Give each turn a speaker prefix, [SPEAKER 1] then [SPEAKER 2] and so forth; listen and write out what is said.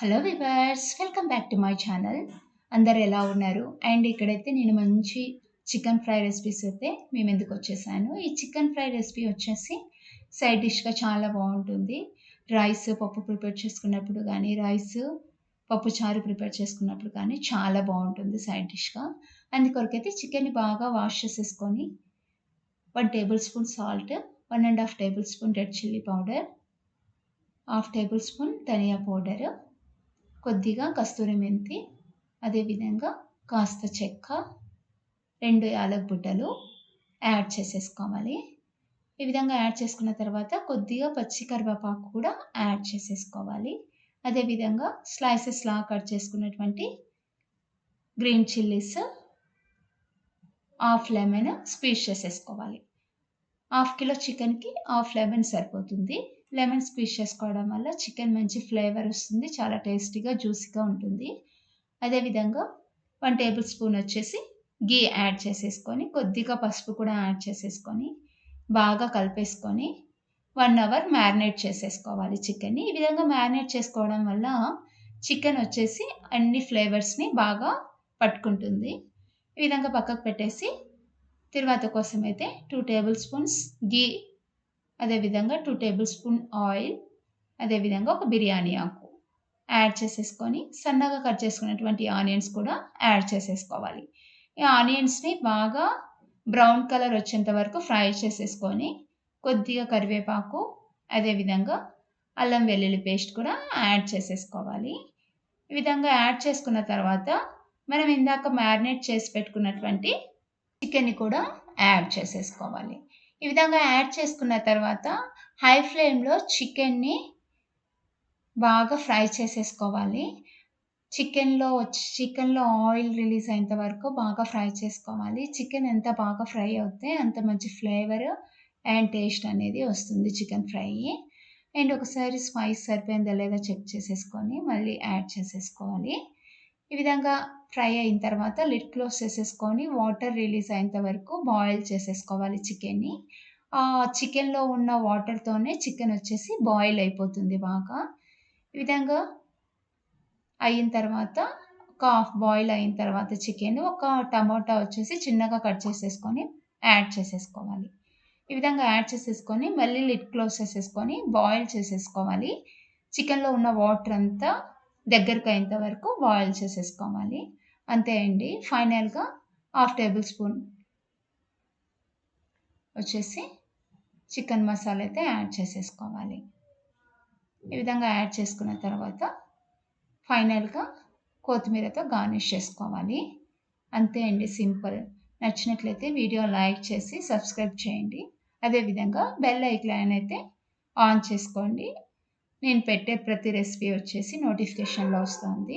[SPEAKER 1] Hello viewers welcome back to my channel. అందరు ఎలా ఉన్నారు? అండ్ ఇక్కడైతే నేను మంచి చికెన్ ఫ్రై రెసిపీస్ అయితే మీ ముందుకు వచ్చేసాను. ఈ చికెన్ ఫ్రై రెసిపీ వచ్చేసి సైడ్ డిష్గా చాలా బాగుంటుంది. రైస్ పప్పు ప్రిపేర్ చేసుకున్నప్పుడు కానీ పప్పు చారు ప్రిపేర్ చేసుకున్నప్పుడు కానీ చాలా బాగుంటుంది సైడ్ డిష్గా. అందుకొరకైతే చికెన్ని బాగా వాష్ చేసేసుకొని 1 tablespoon salt, 1.5 tablespoon red chilli powder, half tablespoon dhania powder, కొద్దిగా కస్తూరి మెంతి, అదేవిధంగా కాస్త చెక్క, 2 యాలక్ బుడ్డలు యాడ్ చేసేసుకోవాలి. ఈ విధంగా యాడ్ చేసుకున్న తర్వాత కొద్దిగా పచ్చి కరివేపాకు కూడా యాడ్ చేసేసుకోవాలి. అదేవిధంగా స్లైసెస్లా కట్ చేసుకున్నటువంటి green chillies, half lemon squeeze చేసేసుకోవాలి. హాఫ్ కిలో చికెన్‌కి హాఫ్ లెమన్ సరిపోతుంది. లెమన్ స్క్వీజ్ చేసుకోవడం వల్ల చికెన్ మంచి ఫ్లేవర్ వస్తుంది. చాలా టేస్టీగా, జ్యూసీగా ఉంటుంది. అదేవిధంగా 1 టేబుల్ స్పూన్ వచ్చేసి ఘీ యాడ్ చేసేసుకొని, కొద్దిగా పసుపు కూడా యాడ్ చేసేసుకొని, బాగా కలిపేసుకొని 1 అవర్ మ్యారినేట్ చేసేసుకోవాలి చికెన్‌ని. ఈ విధంగా మ్యారినేట్ చేసుకోవడం వల్ల చికెన్ వచ్చేసి అన్ని ఫ్లేవర్స్‌ని బాగా పట్టుకుంటుంది. ఈ విధంగా పక్కకు పెట్టేసి తర్వాత కోసం అయితే 2 టేబుల్ స్పూన్స్ ఘీ, అదేవిధంగా 2 టేబుల్ స్పూన్ ఆయిల్, అదేవిధంగా ఒక బిర్యానీ ఆకు యాడ్ చేసేసుకొని సన్నగా కట్ చేసుకున్నటువంటి ఆనియన్స్ కూడా యాడ్ చేసేసుకోవాలి. ఈ ఆనియన్స్‌ని బాగా బ్రౌన్ కలర్ వచ్చేంత వరకు ఫ్రై చేసేసుకొని కొద్దిగా కరివేపాకు, అదేవిధంగా అల్లం వెల్లుల్లి పేస్ట్ కూడా యాడ్ చేసేసుకోవాలి. ఈ విధంగా యాడ్ చేసుకున్న తర్వాత మనం ఇందాక మ్యారినేట్ చేసి పెట్టుకున్నటువంటి చికెన్‌ని కూడా యాడ్ చేసేసుకోవాలి. ఈ విధంగా యాడ్ చేసుకున్న తర్వాత హై ఫ్లేమ్‌లో చికెన్‌ని బాగా ఫ్రై చేసేసుకోవాలి. చికెన్‌లో ఆయిల్ రిలీజ్ అయ్యేంత వరకు బాగా ఫ్రై చేసుకోవాలి. చికెన్ ఎంత బాగా ఫ్రై అవుతే అంత మంచి ఫ్లేవర్ అండ్ టేస్ట్ అనేది వస్తుంది చికెన్ ఫ్రై. అండ్ ఒకసారి స్పైస్ సరిపోయిందా లేదా చెక్ చేసేసుకొని మళ్ళీ యాడ్ చేసేసుకోవాలి. ఈ విధంగా ఫ్రై అయిన తర్వాత లిడ్ క్లోజ్ చేసేసుకొని వాటర్ రిలీజ్ అయ్యేంత వరకు బాయిల్ చేసేసుకోవాలి చికెన్‌ని. చికెన్‌లో ఉన్న వాటర్‌తోనే చికెన్ వచ్చేసి బాయిల్ అయిపోతుంది బాగా. ఈ విధంగా అయిన తర్వాత ఒక హాఫ్ బాయిల్ అయిన తర్వాత ఒక టమోటా వచ్చేసి చిన్నగా కట్ చేసేసుకొని యాడ్ చేసేసుకోవాలి. ఈ విధంగా యాడ్ చేసేసుకొని మళ్ళీ లిడ్ క్లోజ్ చేసేసుకొని బాయిల్ చేసేసుకోవాలి. చికెన్‌లో ఉన్న వాటర్ అంతా దగ్గరికి అయ్యేంత వరకు బాయిల్ చేసేసుకోవాలి. అంతే అండి. ఫైనల్‌గా హాఫ్ టేబుల్ స్పూన్ వచ్చేసి చికెన్ మసాలా అయితే యాడ్ చేసేసుకోవాలి. ఈ విధంగా యాడ్ చేసుకున్న తర్వాత ఫైనల్‌గా కొత్తిమీరతో గార్నిష్ చేసుకోవాలి. అంతే అండి, సింపుల్. నచ్చినట్లయితే వీడియో లైక్ చేసి సబ్స్క్రైబ్ చేయండి. అదేవిధంగా బెల్ ఐకాన్ అయితే ఆన్ చేసుకోండి. నేను పెట్టే ప్రతి రెసిపీ వచ్చేసి నోటిఫికేషన్‌లో వస్తుంది.